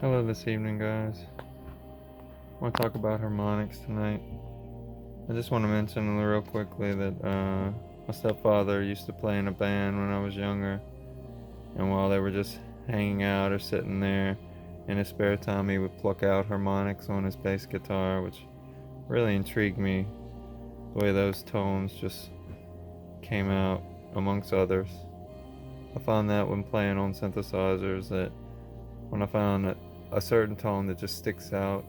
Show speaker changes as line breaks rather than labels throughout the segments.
Hello this evening, guys. I want to talk about harmonics tonight. I just want to mention real quickly that my stepfather used to play in a band when I was younger, and while they were just hanging out or sitting there in his spare time, he would pluck out harmonics on his bass guitar, which really intrigued me, the way those tones just came out amongst others. I found that when playing on synthesizers, that when I found a certain tone that just sticks out,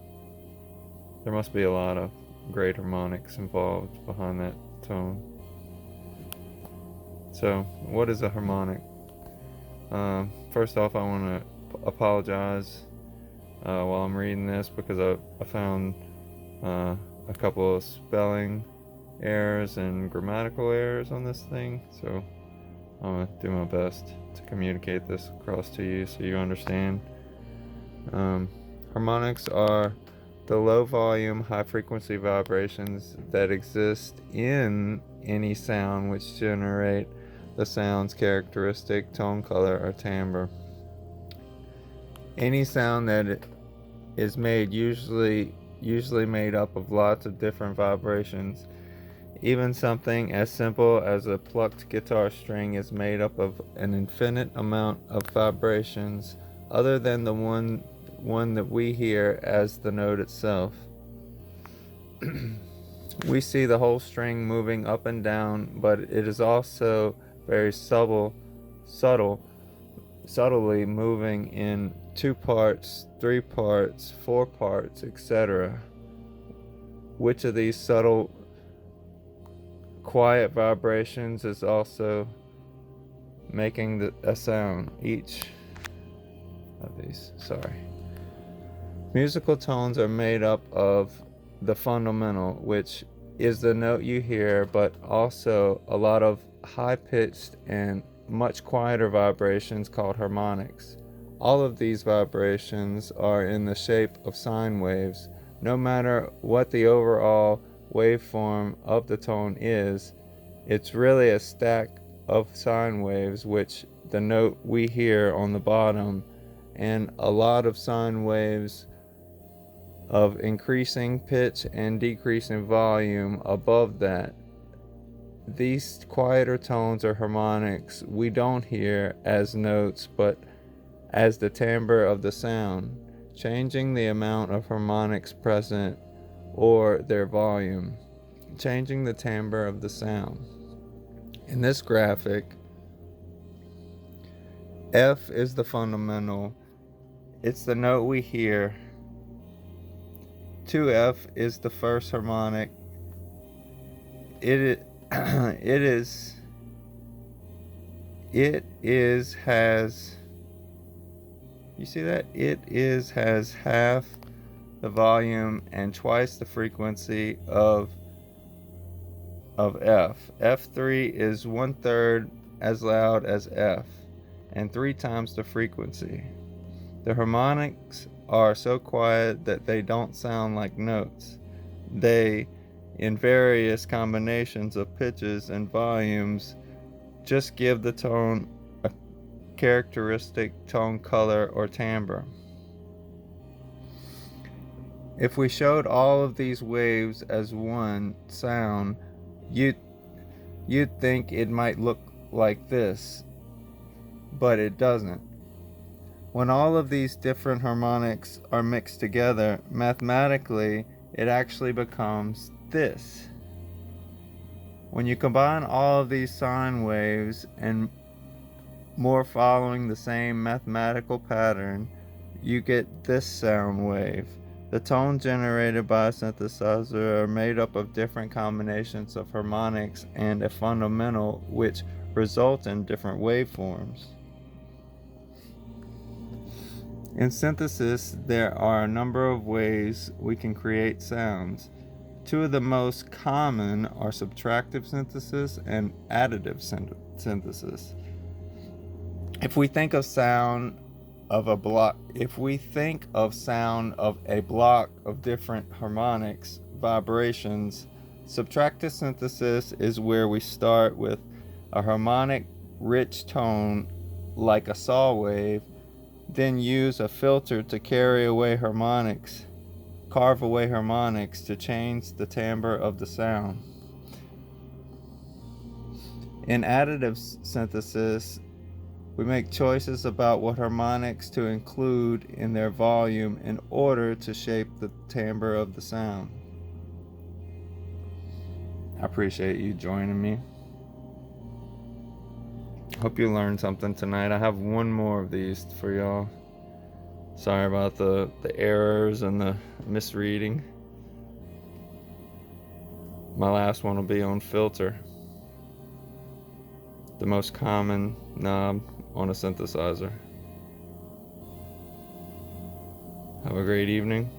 there must be a lot of great harmonics involved behind that tone. So, what is a harmonic? First off, I want to apologize while I'm reading this because I found a couple of spelling errors and grammatical errors on this thing. So, I'm going to do my best to communicate this across to you so you understand. Harmonics are the low volume, high frequency vibrations that exist in any sound which generate the sound's characteristic tone, color, or timbre. Any sound that is made usually made up of lots of different vibrations. Even something as simple as a plucked guitar string is made up of an infinite amount of vibrations other than the one that we hear as the note itself. We see the whole string moving up and down, but it is also very subtly moving in 2 parts, 3 parts, 4 parts, etc. Which of these subtle, quiet vibrations is also making a sound? Each of these, Musical tones are made up of the fundamental, which is the note you hear, but also a lot of high-pitched and much quieter vibrations called harmonics. All of these vibrations are in the shape of sine waves. No matter what the overall waveform of the tone is, it's really a stack of sine waves, which the note we hear on the bottom, and a lot of sine waves of increasing pitch and decreasing volume above that. These quieter tones or harmonics we don't hear as notes but as the timbre of the sound, changing the amount of harmonics present or their volume, changing the timbre of the sound. In this graphic, F is the fundamental. It's the note we hear. 2F is the first harmonic. It has, you see that? Has half the volume and twice the frequency of F. F3 is 1/3 as loud as F and 3 times the frequency. The harmonics are so quiet that they don't sound like notes. They, in various combinations of pitches and volumes, just give the tone a characteristic tone, color, or timbre. If we showed all of these waves as one sound, you'd think it might look like this, but it doesn't. When all of these different harmonics are mixed together, mathematically, it actually becomes this. When you combine all of these sine waves and more following the same mathematical pattern, you get this sound wave. The tones generated by a synthesizer are made up of different combinations of harmonics and a fundamental, which result in different waveforms. In synthesis, there are a number of ways we can create sounds. 2 of the most common are subtractive synthesis and additive synthesis. If we think of sound of a block of different harmonics, vibrations, subtractive synthesis is where we start with a harmonic rich tone like a saw wave, then use a filter to carve away harmonics to change the timbre of the sound. In additive synthesis, we make choices about what harmonics to include in their volume in order to shape the timbre of the sound. I appreciate you joining me. Hope you learned something tonight. I have one more of these for y'all. Sorry about the errors and the misreading. My last one will be on filter, the most common knob on a synthesizer. Have a great evening.